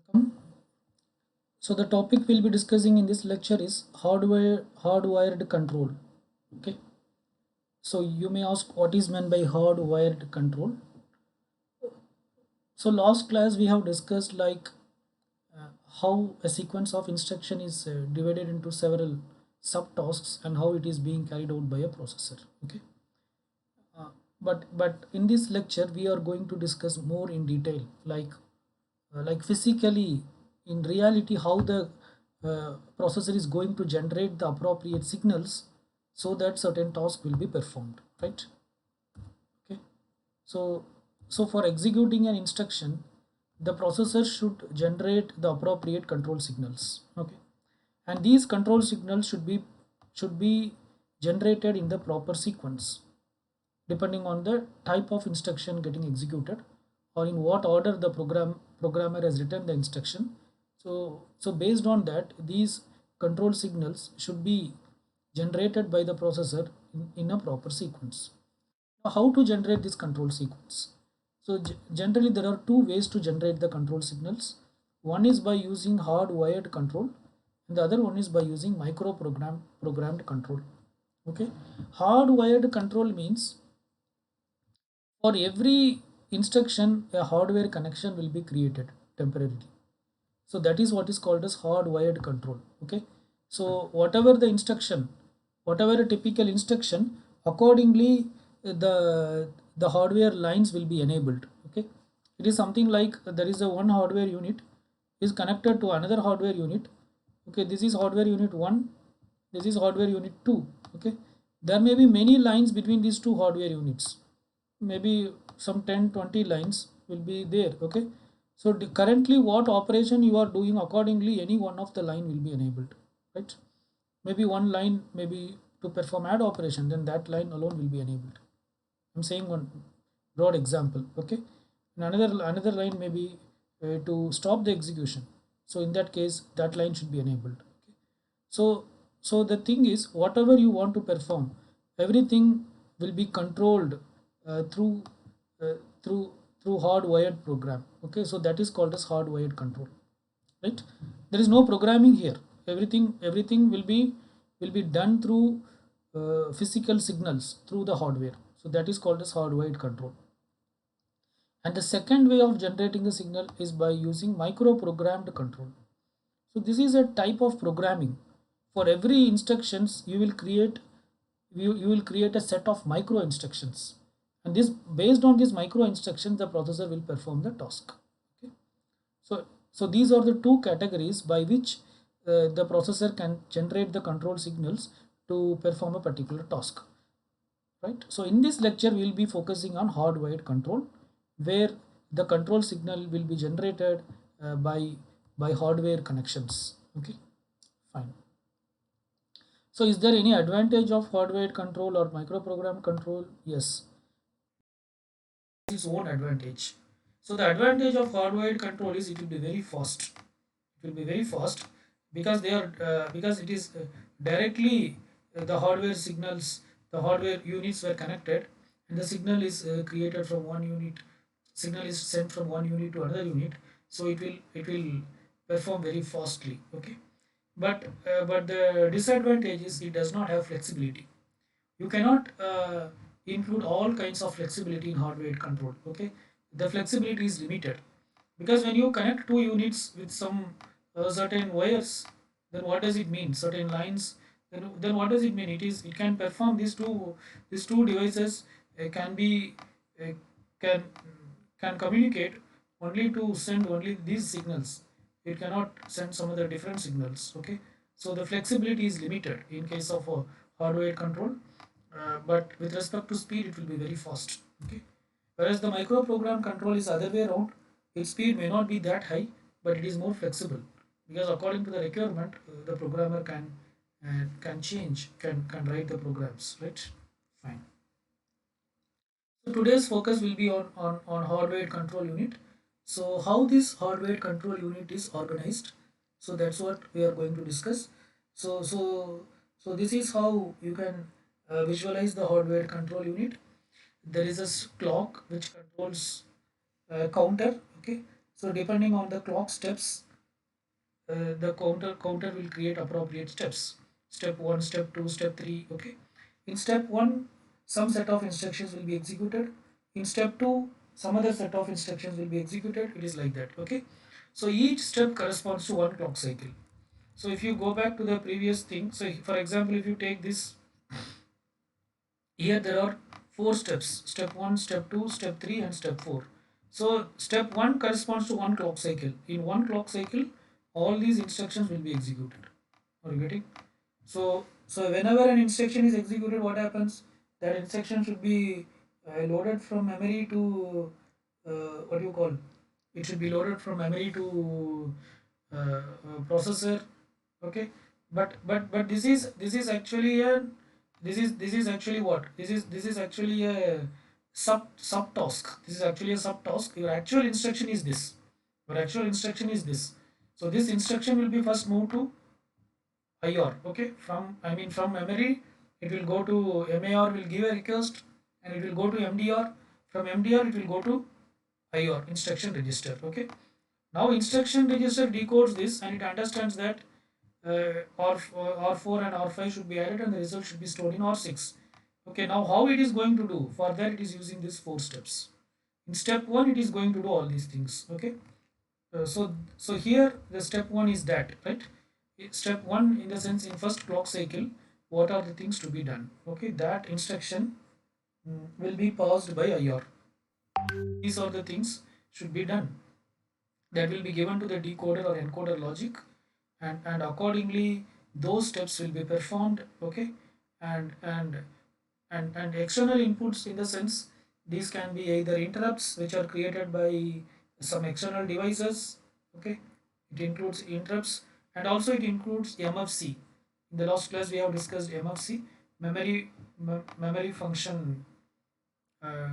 Welcome. So the topic we'll be discussing in this lecture is hardwired control. Okay. So you may ask what is meant by hardwired control. So last class we have discussed uh, how a sequence of instruction is divided into several subtasks and how it is being carried out by a processor. Okay. Uh, but in this lecture we are going to discuss more in detail, like physically in reality how the processor is going to generate the appropriate signals so that certain task will be performed, right? Okay. So so for executing an instruction, the processor should generate the appropriate control signals. Okay. And these control signals should be generated in the proper sequence depending on the type of instruction getting executed or in what order the programmer has written the instruction. So based on that, these control signals should be generated by the processor in a proper sequence. Now, how to generate this control sequence? So generally there are two ways to generate the control signals. One is by using hardwired control and the other one is by using programmed control. Okay. Hardwired control means for every instruction, a hardware connection will be created temporarily. So that is what is called as hardwired control. Okay. So whatever the instruction, whatever a typical instruction, accordingly the hardware lines will be enabled. Okay. It is something like there is a one hardware unit is connected to another hardware unit. Okay. This is hardware unit 1. This is hardware unit 2. Okay. There may be many lines between these two hardware units, maybe some 10-20 lines will be there. Okay. So currently what operation you are doing, accordingly any one of the line will be enabled, right? Maybe one line maybe to perform add operation, then that line alone will be enabled. I'm saying one broad example. Okay. And another line may be to stop the execution, so in that case that line should be enabled. Okay. So the thing is, whatever you want to perform, everything will be controlled uh, through uh, through through hardwired program. Okay. So that is called as hardwired control, right? There is no programming here. Everything will be done through physical signals through the hardware. So that is called as hardwired control. And the second way of generating the signal is by using microprogrammed control. So this is a type of programming. For every instructions you will create a set of micro instructions, and this based on these micro instructions the processor will perform the task. Okay. So these are the two categories by which the processor can generate the control signals to perform a particular task, right? So in this lecture we will be focusing on hardwired control, where the control signal will be generated by hardware connections. Okay, fine. So is there any advantage of hardwired control or microprogram control? Yes, its own advantage. So the advantage of hardwired control is it will be very fast. It will be very fast because they are because it is directly the hardware signals, the hardware units were connected, and the signal is created from one unit. Signal is sent from one unit to another unit, so it will perform very fastly. Okay, but the disadvantage is it does not have flexibility. You cannot include all kinds of flexibility in hardware control. Okay, the flexibility is limited because when you connect two units with some certain wires, then what does it mean? Certain lines. Then what does it mean? It can perform these two devices can be uh, can can communicate only to send only these signals. It cannot send some other different signals. Okay, so the flexibility is limited in case of hardware control, but with respect to speed, it will be very fast. Okay, whereas the microprogram control is other way around. Its speed may not be that high, but it is more flexible because according to the requirement, the programmer can change, can write the programs, right? Fine. So today's focus will be on hardware control unit. So how this hardware control unit is organized. So that's what we are going to discuss. So this is how you can visualize the hardware control unit. There is a clock which controls counter. Okay. So depending on the clock steps, the counter will create appropriate steps. Step 1, step 2, step 3. Okay. In step 1, some set of instructions will be executed. In step 2, some other set of instructions will be executed. It is like that. Okay. So each step corresponds to one clock cycle. So if you go back to the previous thing, so for example, if you take this, here there are four steps: step 1, step 2, step 3, and step 4. So step 1 corresponds to one clock cycle. In one clock cycle, all these instructions will be executed. Are you getting? So whenever an instruction is executed, what happens? That instruction should be loaded from memory to what do you call? It should be loaded from memory to processor. Okay, but this is actually a this is actually what this is actually a sub task. This is actually a sub task. Your actual instruction is this. Your actual instruction is this. So this instruction will be first moved to IR. Okay, from memory it will go to MAR, will give a request, and it will go to MDR. From MDR it will go to IR, instruction register. Okay, now instruction register decodes this and it understands that R4 and R5 should be added and the result should be stored in R6. Okay, now how it is going to do? For that it is using these four steps. In step 1 it is going to do all these things. Okay, so here the step 1 is that, right? Step 1 in the sense, in first clock cycle, what are the things to be done? Okay, that instruction will be passed by IR. These are the things should be done. That will be given to the decoder or encoder logic, and accordingly those steps will be performed. Okay, and and and external inputs, in the sense these can be either interrupts which are created by some external devices. Okay, it includes interrupts, and also it includes MFC. In the last class we have discussed MFC, memory function uh,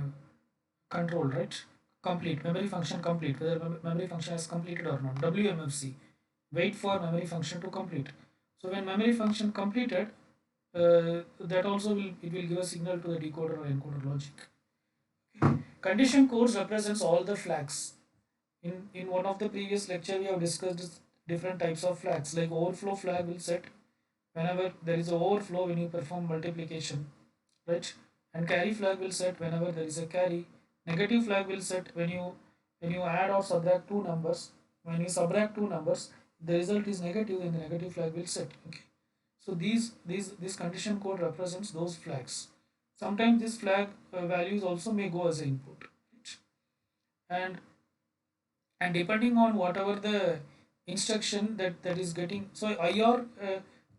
control, right? Complete memory function complete, whether memory function has completed or not. WMFC, wait for memory function to complete. So when memory function completed, that also will give a signal to the decoder or encoder logic. Okay. Condition codes represents all the flags. In one of the previous lecture we have discussed different types of flags, like overflow flag will set whenever there is a overflow when you perform multiplication, right? And carry flag will set whenever there is a carry. Negative flag will set when you add or subtract two numbers. When you subtract two numbers, the result is negative, then the negative flag will set. Okay. So this condition code represents those flags. Sometimes this flag values also may go as an input, right? and and depending on whatever the instruction that is getting, so IR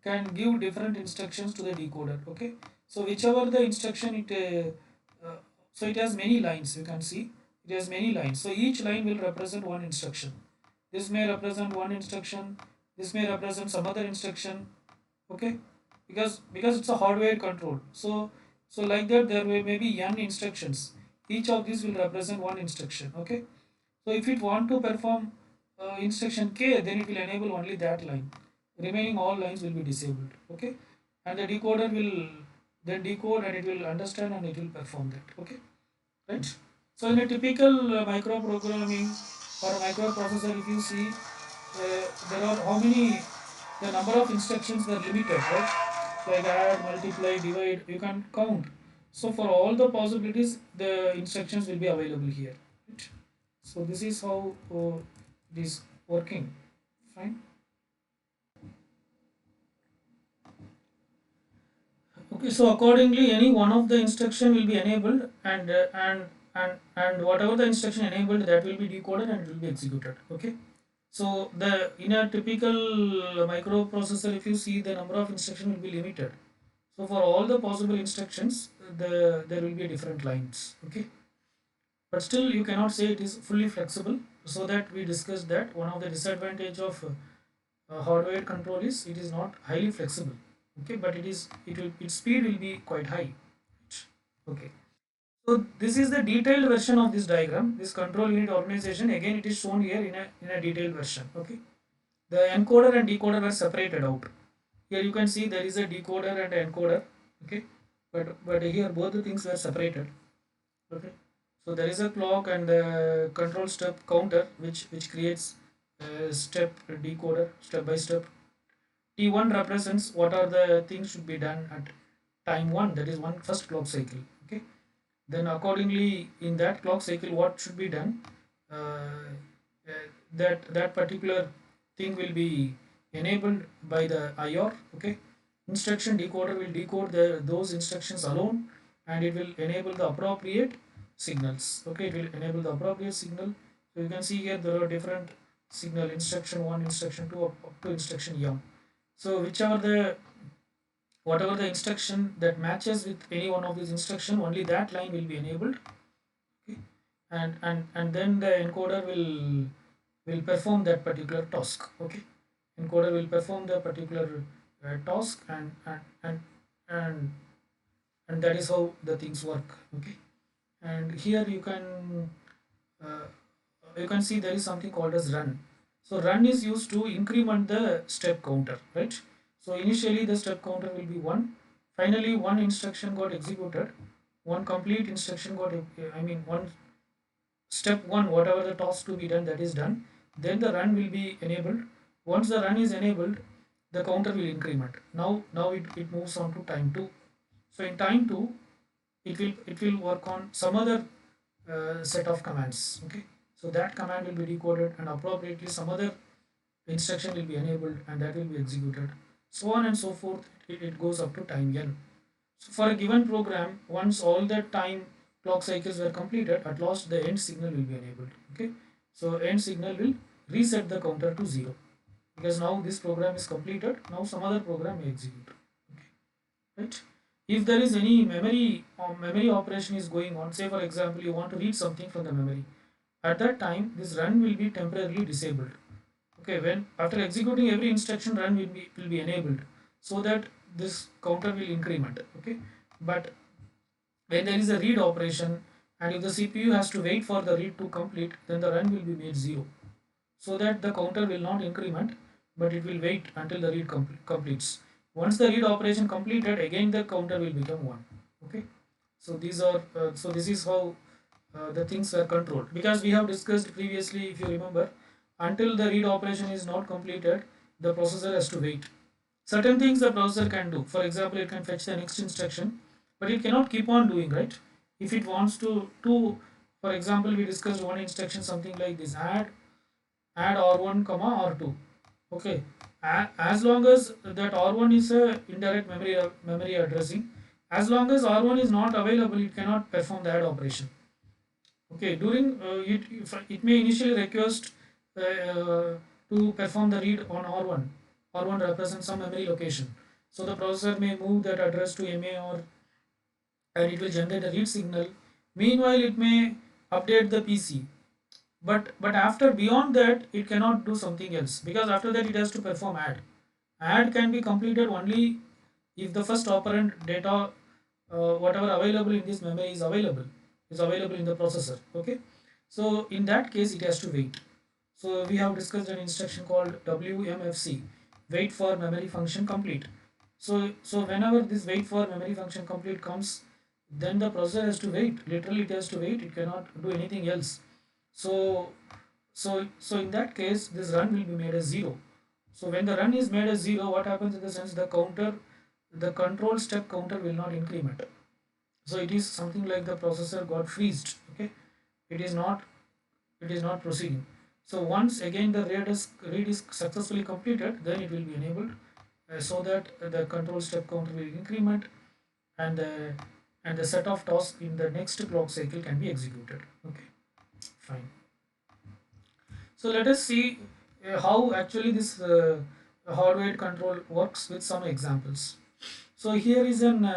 can give different instructions to the decoder. Okay, so whichever the instruction so it has many lines, you can see it has many lines, so each line will represent one instruction. This may represent one instruction, this may represent some other instruction. Okay, because it's a hardware control, so like that there may be n instructions, each of these will represent one instruction. Okay, so if it want to perform instruction K, then it will enable only that line. Remaining all lines will be disabled. Okay, and the decoder will then decode and it will understand and it will perform that. Okay, right? So in a typical microprogramming or a microprocessor, if you see, there are how many, the number of instructions were limited, right? Like add, multiply, divide, you can count. So for all the possibilities, the instructions will be available here. Right? So this is how it is working. Fine. Okay, so accordingly, any one of the instruction will be enabled, and whatever the instruction enabled, that will be decoded and it will be executed. Okay. So the in a typical microprocessor, if you see, the number of instruction will be limited. So for all the possible instructions, there will be different lines. Okay. But still you cannot say it is fully flexible. So that we discussed that one of the disadvantage of hardware control is it is not highly flexible. Okay, but its speed will be quite high. Okay, so this is the detailed version of this diagram, this control unit organization. Again, it is shown here in a detailed version. Okay, the encoder and decoder were separated out. Here you can see there is a decoder and encoder. Okay, but here both the things were separated. Okay, So there is a clock and the control step counter which creates a step decoder step by step. T1 represents what are the things should be done at time 1, that is one first clock cycle. Okay, then accordingly in that clock cycle what should be done, uh, that particular thing will be enabled by the IOR. Okay, instruction decoder will decode those instructions alone, and it will enable the appropriate signals. Okay, it will enable the appropriate signal. So you can see here there are different signal, instruction 1, instruction 2, up to instruction M. So whichever the whatever the instruction that matches with any one of these instruction, only that line will be enabled. Okay, and then the encoder will perform that particular task. Okay, encoder will perform the particular task, and and that is how the things work. Okay, and here uh, you can see there is something called as run. So run is used to increment the step counter, right? So initially the step counter will be 1. Finally one instruction got executed, one complete instruction got, I mean one step 1, whatever the task to be done, that is done. Then the run will be enabled. Once the run is enabled, the counter will increment. Now it moves on to time 2. So in time 2, it will work on some other set of commands. Okay, so that command will be decoded, and appropriately some other instruction will be enabled, and that will be executed, so on and so forth. It goes up to time n. So for a given program, once all the time clock cycles were completed, at last the end signal will be enabled. Okay, so end signal will reset the counter to 0, because now this program is completed. Now some other program may execute. Okay, right? If there is any memory or memory operation is going on, say for example you want to read something from the memory, at that time this run will be temporarily disabled. Okay, when after executing every instruction, run will be enabled, so that this counter will increment. Okay, but when there is a read operation, and if the CPU has to wait for the read to complete, then the run will be made 0, so that the counter will not increment, but it will wait until the read completes. Once the read operation completed, again the counter will become 1. Okay, so these are so this is how the things are controlled, because we have discussed previously, if you remember, until the read operation is not completed, the processor has to wait. Certain things the processor can do, for example it can fetch the next instruction, but it cannot keep on doing, right? If it wants to, for example, we discussed one instruction something like this: add r1 comma r2. Okay, as long as that r1 is a indirect memory addressing, as long as r1 is not available, it cannot perform the add operation. Okay, during it may initially request to perform the read on r1. R1 represents some memory location, so the processor may move that address to MA, or and it will generate a read signal. Meanwhile it may update the PC, but after beyond that it cannot do something else, because after that it has to perform add can be completed only if the first operand data, whatever available in this memory is available in the processor. Okay, so in that case it has to wait. So we have discussed an instruction called WMFC, wait for memory function complete. So whenever this wait for memory function complete comes, then the processor has to wait. Literally it has to wait, it cannot do anything else. So so so in that case this run will be made as 0. So when the run is made as 0, what happens in the sense, the control step counter will not increment. So it is something like the processor got freezed. Okay, it is not proceeding. So once again the read is successfully completed, then it will be enabled, so that the control step counter will increment, and the set of tasks in the next clock cycle can be executed. Okay, fine. So let us see how actually this hardware control works with some examples. So here is an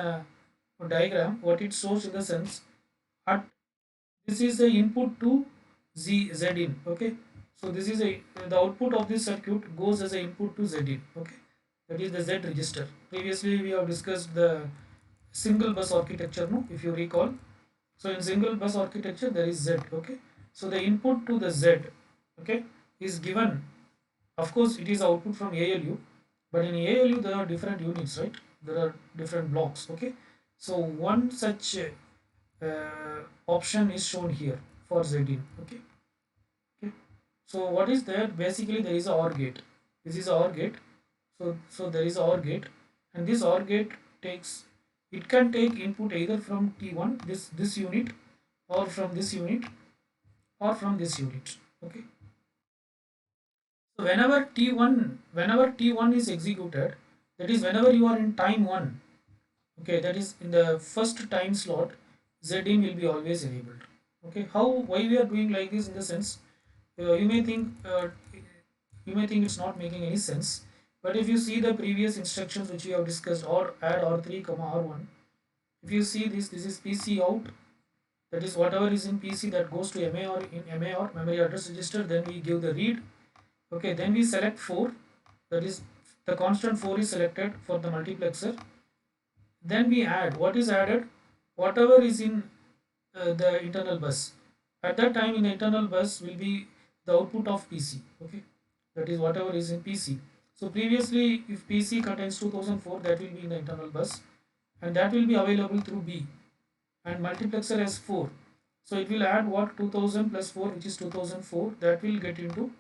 diagram. What it shows in the sense, at this is the input to Z in. Okay, so this is the output of this circuit goes as an input to Z in. Okay, that is the Z register. Previously we have discussed the single bus architecture, no, if you recall. So in single bus architecture there is Z. Okay, so the input to the Z, okay, is given. Of course it is output from ALU, but in ALU there are different units, right? There are different blocks. Okay, so one such option is shown here for Zin. Okay. Okay. So what is that? Basically, there is a OR gate. This is a OR gate. So there is a OR gate, and this OR gate takes, it can take input either from T1 this unit, or from this unit, or from this unit. Okay. So whenever T1 is executed, that is whenever you are in time 1, okay, that is in the first time slot, Zin will be always enabled. Okay, how, why we are doing like this? In the sense, you may think, it's not making any sense, but if you see the previous instructions which we have discussed, or add R3 comma R1, if you see this is PC out, that is whatever is in PC that goes to MA, or in MA or memory address register, then we give the read. Okay, then we select 4, that is the constant 4 is selected for the multiplexer. Then we add, what is added, whatever is in the internal bus. At that time, in the internal bus will be the output of PC. Okay, that is whatever is in PC. So previously, if PC contains 2004, that will be in the internal bus, and that will be available through B, and multiplexer has 4. So it will add what, 2000 plus 4, which is 2004, that will get into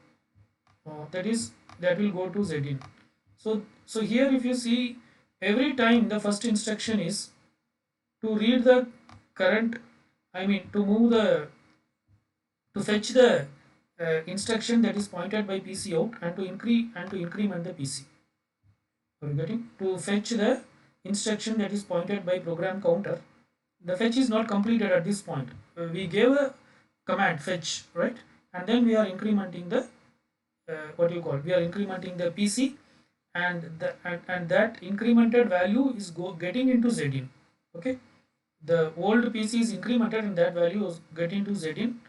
that will go to Zin. So here if you see, every time the first instruction is to read the current, I mean to move the, to fetch the instruction that is pointed by PC out, and to increment the PC. Are you getting? To fetch the instruction that is pointed by program counter. The fetch is not completed at this point. We gave a command fetch, right? And then we are incrementing the what you call, we are incrementing the PC, and that incremented value is getting into Zin. Okay, the old PC is incremented, and that value is getting to Zin.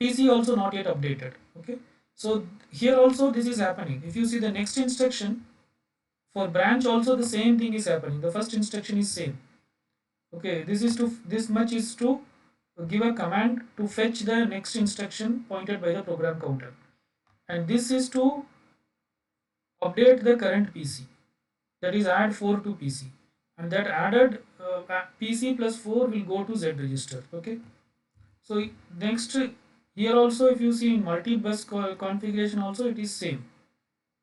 PC also not yet updated. Okay, so here also this is happening. If you see the next instruction for branch, also the same thing is happening. The first instruction is same. Okay, this much is to give a command to fetch the next instruction pointed by the program counter, and this is to update the current PC, that is add 4 to PC, and that added PC plus 4 will go to Z register. Okay, so next, here also if you see in multi-bus configuration also it is same.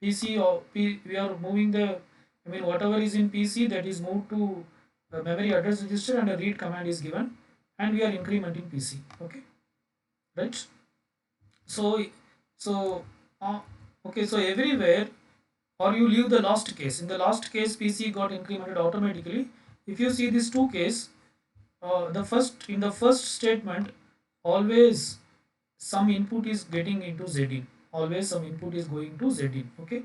PC or we are moving the, I mean whatever is in PC, that is moved to memory address register, and a read command is given, and we are incrementing PC. Okay, right? So so uh, okay, so everywhere, or you leave the last case. In the last case, PC got incremented automatically. If you see this two case, in the first statement, always some input is getting into Zin. Always some input is going to Zin. Okay,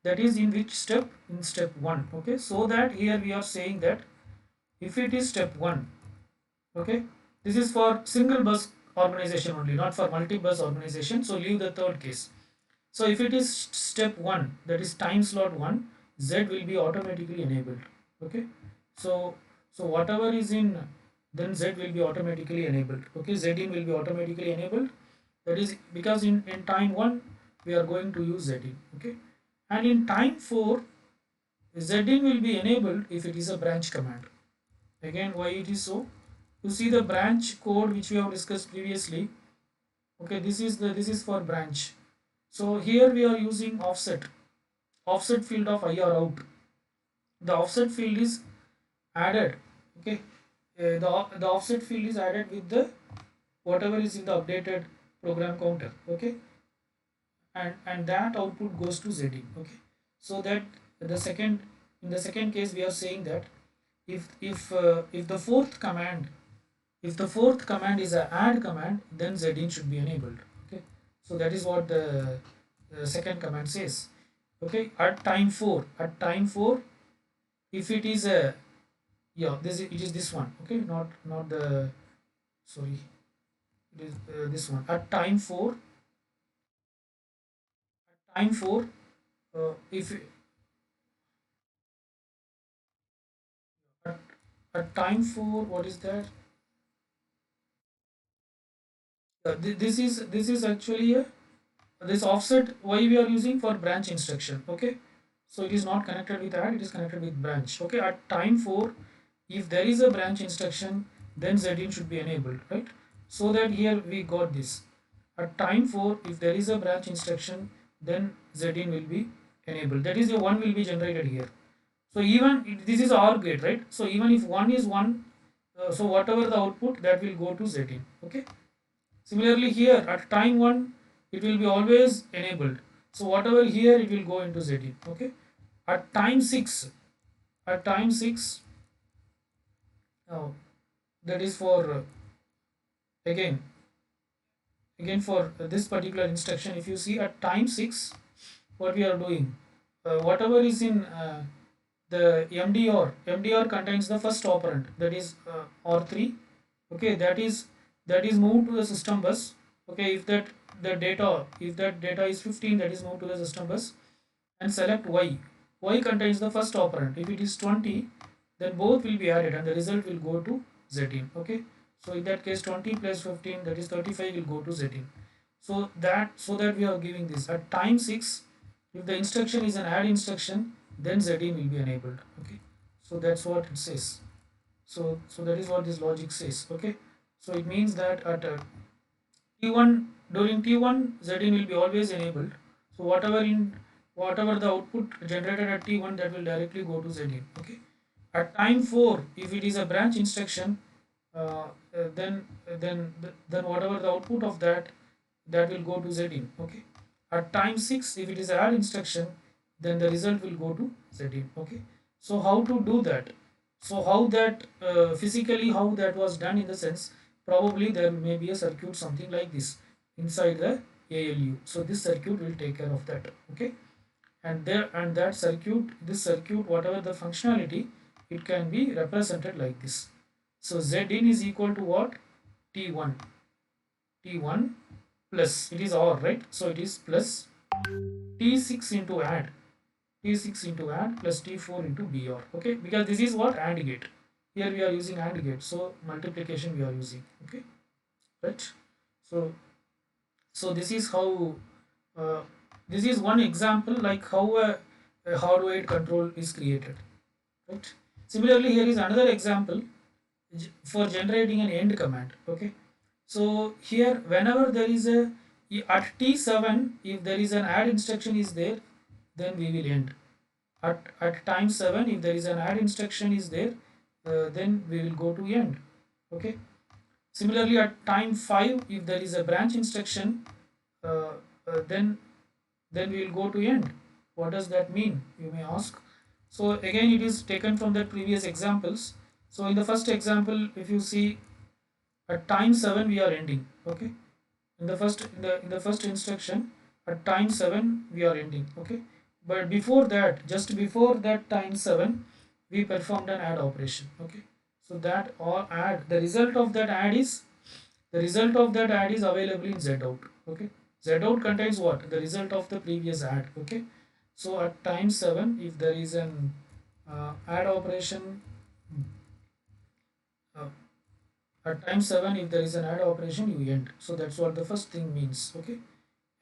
that is in which step? In step 1. Okay, so that here we are saying that if it is step 1, okay, this is for single bus organization only, not for multi-bus organization. So leave the third case. So if it is step 1, that is time slot 1, Z will be automatically enabled. Okay, so whatever is in, then Z will be automatically enabled. Okay, Zin will be automatically enabled. That is because in time 1 we are going to use Zin. Okay, and in time 4 Zin will be enabled if it is a branch command. Again, why it is so? You see the branch code which we have discussed previously. Okay, this is for branch. So here we are using offset field of IR out. The offset field is added. Okay, the offset field is added with the whatever is in the updated program counter. Okay, and that output goes to Zin. Okay, so that the second, in the second case we are saying that if the fourth command, if the fourth command is a add command, then Zin should be enabled. Okay, so that is what the second command says. Okay, at time 4, if it is a, yeah, it is this one. Okay, not the, sorry, it is this one. At time 4, if at, at time 4, what is that? This is actually a, this offset, why we are using for branch instruction. Okay, so it is not connected with add, it is connected with branch. Okay, at time 4, if there is a branch instruction, then Z in should be enabled, right? So that here we got this. At time 4, if there is a branch instruction, then Z in will be enabled. That is, the 1 will be generated here. So even this is OR gate, right? So even if 1 is 1, so whatever the output, that will go to Z in. Okay. Similarly here at time 1, it will be always enabled. So whatever here, it will go into Z in. Okay. At time 6, at time 6, uh, that is for again for this particular instruction, if you see at time 6, what we are doing, whatever is in the MDR contains the first operand, that is R3. Okay, that is moved to the system bus. Okay, if that data is 15, that is moved to the system bus, and select Y contains the first operand. If it is 20, then both will be added and the result will go to Z in. Okay, so in that case 20 plus 15, that is 35, will go to Z in. So that we are giving this at time 6, if the instruction is an add instruction, then Z in will be enabled. Okay, so that's what it says. So that is what this logic says. Okay, so it means that at T1, during T1, Z in will be always enabled. So whatever the output generated at T1, that will directly go to Z in. Okay. At time 4, if it is a branch instruction, then whatever the output of that will go to Z in. Okay. At time 6, if it is a add instruction, then the result will go to Z in. Okay. So how to do that? So how that physically how that was done, in the sense, probably there may be a circuit something like this inside the ALU. So this circuit will take care of that. Okay. And that circuit, this circuit, whatever the functionality, it can be represented like this. So Z in is equal to what? T1. T1 plus, it is OR, right? So it is plus T6 into add. T6 into AND plus T4 into BR. Okay, because this is what? AND gate. Here we are using AND gate, so multiplication we are using. Okay, right? So this is how this is one example, like how a hardwired control is created, right? Similarly, here is another example for generating an end command. Okay, so here whenever there is a at T7, if there is an add instruction is there, then we will end. At time 7, if there is an add instruction is there, then we will go to end. Okay, similarly at time 5, if there is a branch instruction, uh, then we will go to end. What does that mean, you may ask? So again, it is taken from the previous examples. So in the first example, if you see, at time 7 we are ending. Okay, in the first instruction, at time 7 we are ending. Okay, but before that, just before that time 7, we performed an add operation. Okay, so that or add, the result of that add is available in zout. Okay, zout contains what? The result of the previous add. Okay, so at time 7, if there is an add operation, uh, at time 7, if there is an add operation, you end. So that's what the first thing means. Okay,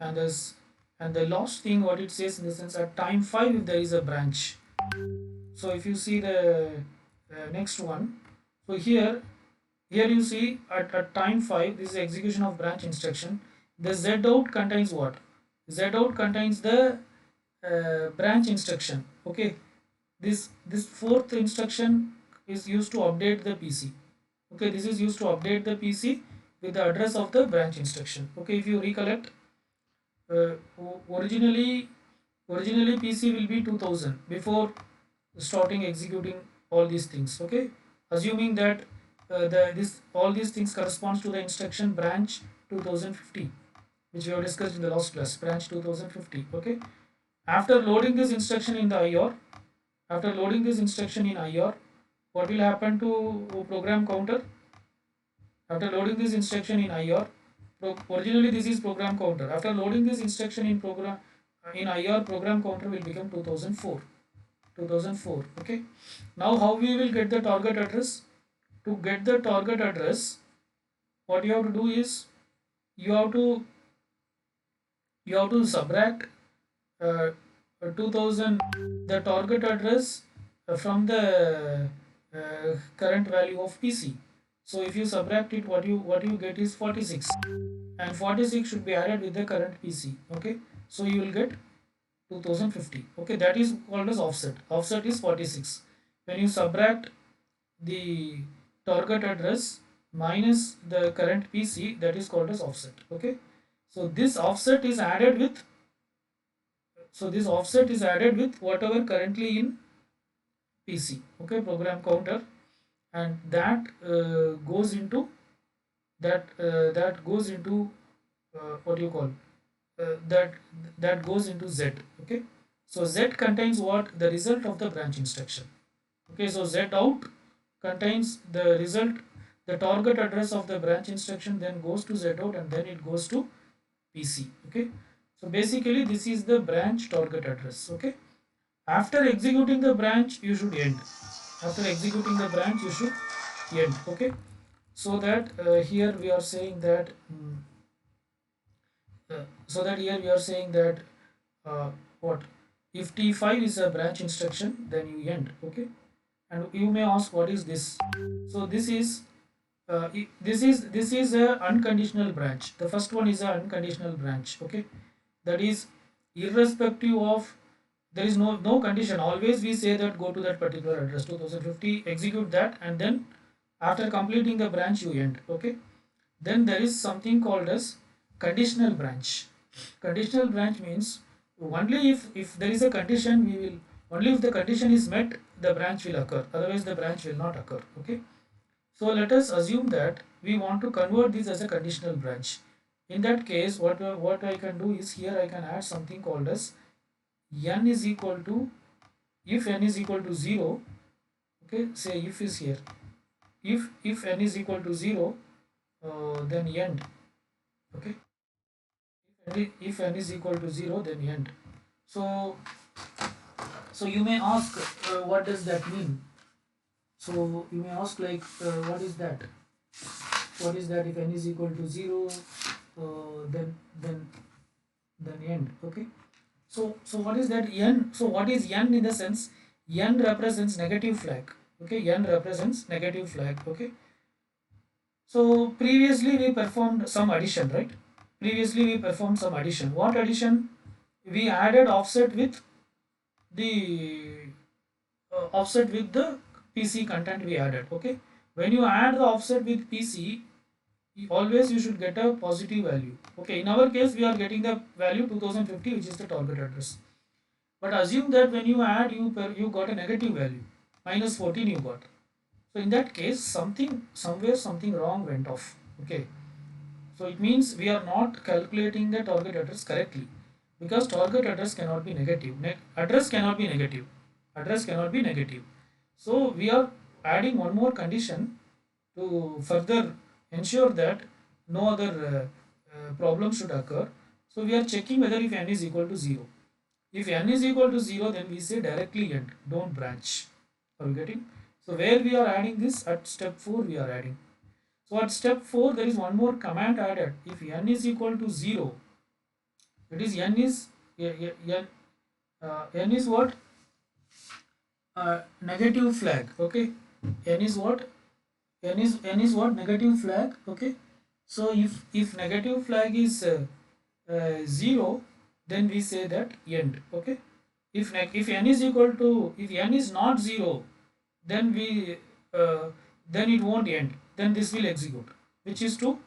and this and the last thing, what it says, in the sense, at time 5, if there is a branch. So if you see the next one, so here you see at time 5, this is execution of branch instruction. The zout contains what? Zout contains the branch instruction. Okay, this fourth instruction is used to update the PC. Okay, this is used to update the PC with the address of the branch instruction. Okay, if you recollect, uh, originally PC will be 2000 before starting executing all these things. Okay, assuming that all these things corresponds to the instruction branch 2050, which we have discussed in the last class, branch 2050. Okay, after loading this instruction in the IR, what will happen to program counter? After loading this instruction in IR, originally this is program counter. After loading this instruction in IR, program counter will become 2004. 2004. Okay. Now how we will get the target address? To get the target address, what you have to do is you have to subtract uh, 2000, the target address, from the current value of PC. So if you subtract it, what you get is 46, and 46 should be added with the current PC. Okay, so you will get 2050. Okay, that is called as offset. Offset is 46. When you subtract the target address minus the current PC, that is called as offset. Okay, so this offset is added with whatever currently in PC. Okay, program counter, and that goes into what you call that that goes into Z. Okay, so Z contains what? The result of the branch instruction. Okay, so Z out contains the result, the target address of the branch instruction, then goes to Z out, and then it goes to PC. Okay, so basically this is the branch target address. Okay, after executing the branch you should end. After executing the branch you should end. Okay, so that here we are saying that here we are saying that what if T5 is a branch instruction, then you end. Okay, and you may ask what is this. So this is a unconditional branch. The first one is a unconditional branch. Okay, that is irrespective of, there is no condition. Always we say that go to that particular address 2050, execute that, and then after completing the branch you end. Okay, then there is something called as conditional branch. Conditional branch means only if there is a condition, we will only if the condition is met, the branch will occur, otherwise the branch will not occur. Okay, so let us assume that we want to convert this as a conditional branch. In that case, what I can do is, here I can add something called as n is equal to, if n is equal to 0. Okay, say if is here, if n is equal to 0, then end. Okay, if n is equal to 0, then end. So you may ask, what does that mean? So you may ask, like, what is that? What is that if n is equal to 0, then end? Okay, so what is that n? So what is n in the sense, n represents negative flag. Okay, n represents negative flag. Okay, so previously we performed some addition, right? Previously we performed some addition. What addition? We added offset with the PC content we added. Okay, when you add the offset with PC, always you should get a positive value. Okay, in our case we are getting the value 2050, which is the target address. But assume that when you add, you got a negative value, minus 14 you got. So in that case, something wrong went off. Okay, so it means we are not calculating the target address correctly, because target address cannot be negative. Address cannot be negative. Address cannot be negative. So we are adding one more condition to further ensure that no other problem should occur. So we are checking whether if n is equal to 0. If n is equal to 0, then we say directly end, don't branch. Are you getting? So where we are adding this, at step 4 we are adding. So at step 4 there is one more command added. If n is equal to 0, it is n is what? Negative flag. Okay, n is what? N is what? Negative flag. Okay, so if negative flag is 0, then we say that end. Okay, if n is equal to, if n is not 0, then then it won't end, then this will execute, which is to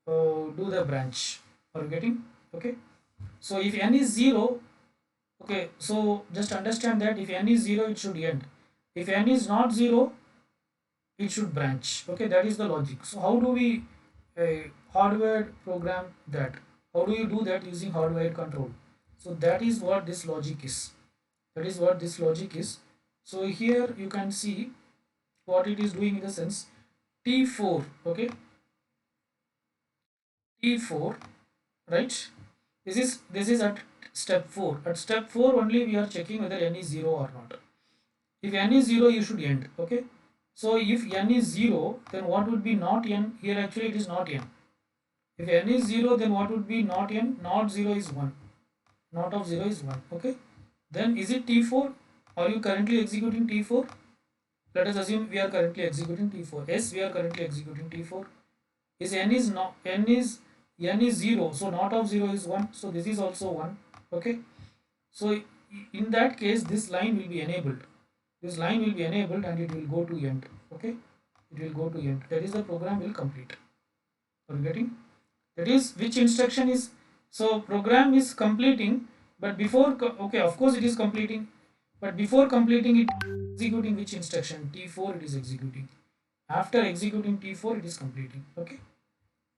do the branch. Are you getting? Okay, so if n is 0, okay, so just understand that if n is 0, it should end. If n is not 0, it should branch. Okay, that is the logic. So how do we hardware program that? How do you do that using hardware control? So that is what this logic is. That is what this logic is. So here you can see what it is doing in the sense T4. Okay, T4, right? This is at step 4. At step 4 only we are checking whether n is 0 or not. If n is 0, you should end. Okay, so if n is 0, then what would be not n? Here actually it is not n. If n is 0, then what would be not n? Not 0 is 1. Not of 0 is 1. Okay, then is it T4? Are you currently executing T4? let us assume we are currently executing T4. Yes, we are currently executing T4. Is n is not n is 0, so not of 0 is 1, so this is also 1. Okay, so in that case this line will be enabled. This line will be enabled and it will go to end. Okay, it will go to end. That is, the program will complete. Are you getting? That is, which instruction is, so program is completing, but before okay, of course it is completing, but before completing it, executing which instruction? T4 it is executing. After executing T4 it is completing. Okay,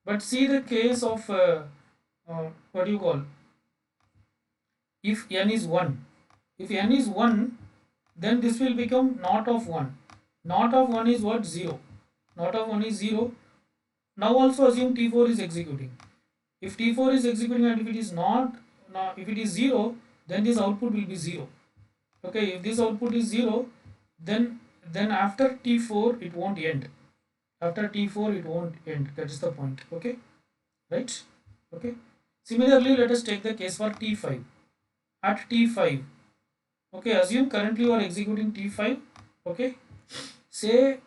but see the case of what do you call, if n is 1, if n is 1, then this will become not of 1. Not of 1 is what? 0. Not of 1 is 0. Now also assume T4 is executing. If T4 is executing and if it is not, if it is 0, then this output will be 0. Okay, if this output is 0, then after T4 it won't end. After T4 it won't end. That is the point. Okay, right? Okay. Similarly, let us take the case for T5. At T5, okay, assume currently you are executing T5. Okay, say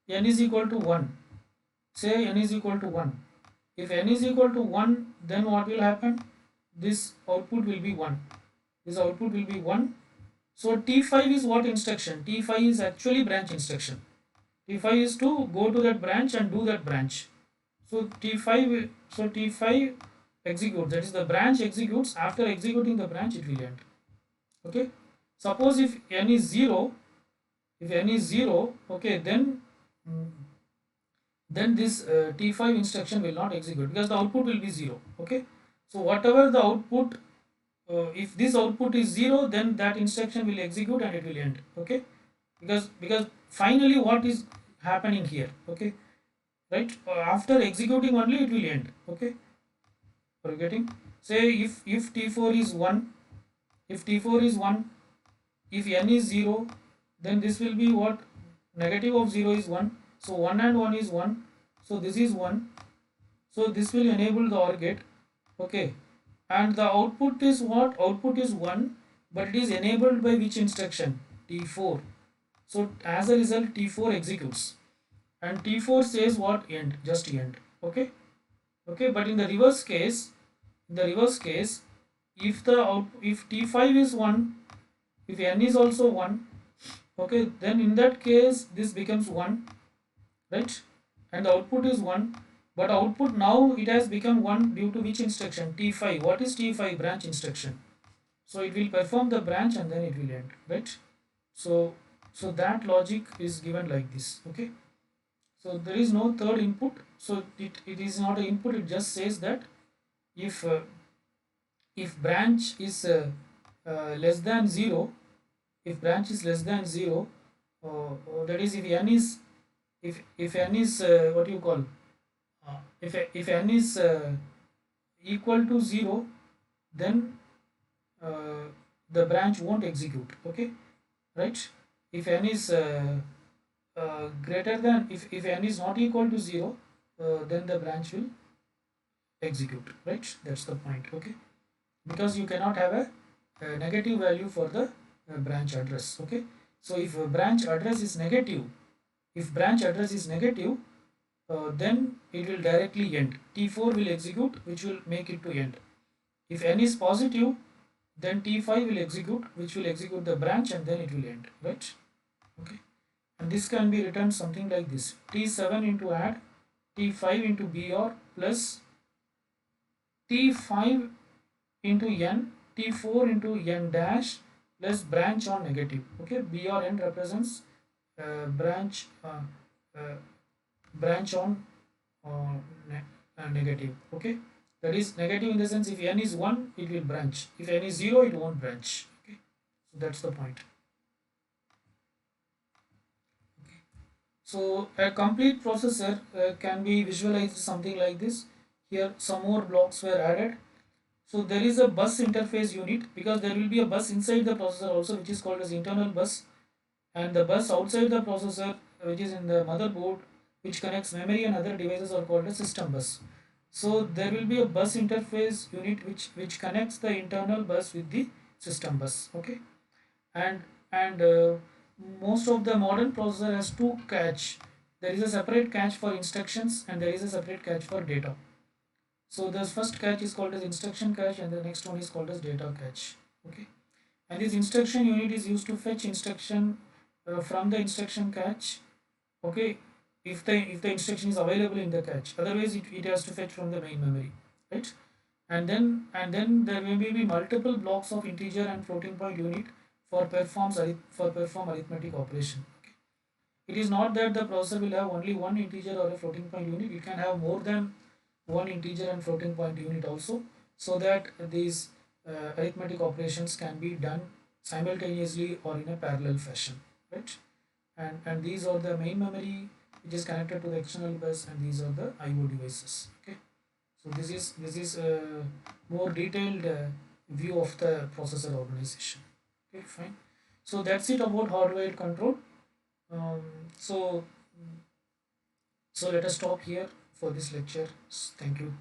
n is equal to 1. Say n is equal to 1. If n is equal to 1, then what will happen? This output will be 1. This output will be 1. So T5 is what instruction? T5 is actually branch instruction. T5 is to go to that branch and do that branch. So T5 executes, that is, the branch executes. After executing the branch it will end. Okay, suppose if n is 0, if n is 0, okay, then this T5 instruction will not execute because the output will be 0. Okay, so whatever the output, if this output is 0, then that instruction will execute and it will end. Okay, because finally what is happening here? Okay, right, after executing only it will end. Okay, are you getting? Say if T4 is 1, if T4 is 1, if n is 0, then this will be what? Negative of 0 is 1, so 1 and 1 is 1, so this is 1, so this will enable the OR gate. Okay, and the output is what? Output is 1, but it is enabled by which instruction? T4. So as a result T4 executes and T4 says what? End, just end. Okay, okay, but in the reverse case, if if T5 is 1, if n is also 1, okay, then in that case this becomes 1, right, and the output is 1, but output now it has become 1 due to which instruction? T5. What is T5? Branch instruction. So it will perform the branch and then it will end, right? So that logic is given like this. Okay, so there is no third input, so it is not an input, it just says that if branch is less than 0, if branch is less than 0, that is, if n is, if n is what do you call, if n is equal to 0, then the branch won't execute. Okay, right, if n is greater than, if n is not equal to 0, then the branch will execute, right? That's the point. Okay, because you cannot have a negative value for the branch address. Okay, so if branch address is negative, if branch address is negative, then it will directly end. T4 will execute, which will make it to end. If n is positive, then T5 will execute, which will execute the branch and then it will end, right? Okay, and this can be written something like this: T7 into add, T5 into BR plus T5 into n, T4 into n dash plus branch on negative. Okay, B or n represents branch branch on negative. Okay, that is negative in the sense if n is 1 it will branch, if n is 0 it won't branch. Okay, so that's the point. Okay. So a complete processor can be visualized something like this. Here some more blocks were added. So there is a bus interface unit, because there will be a bus inside the processor also, which is called as internal bus, and the bus outside the processor, which is in the motherboard, which connects memory and other devices, are called as system bus. So there will be a bus interface unit which connects the internal bus with the system bus. Okay, and most of the modern processor has two cache. There is a separate cache for instructions and there is a separate cache for data. So the first cache is called as instruction cache and the next one is called as data cache. Okay, and this instruction unit is used to fetch instruction from the instruction cache. Okay, if the instruction is available in the cache, otherwise it has to fetch from the main memory, right? And then there may be multiple blocks of integer and floating point unit for perform arithmetic operation. Okay. It is not that the processor will have only one integer or a floating point unit. It can have more than one integer and floating point unit also, so that these arithmetic operations can be done simultaneously or in a parallel fashion, right? And these are the main memory which is connected to the external bus, and these are the IO devices. Okay, so this is a more detailed view of the processor organization. Okay, fine. So that's it about hardwired control. um, so so let us stop here for this lecture. Thank you.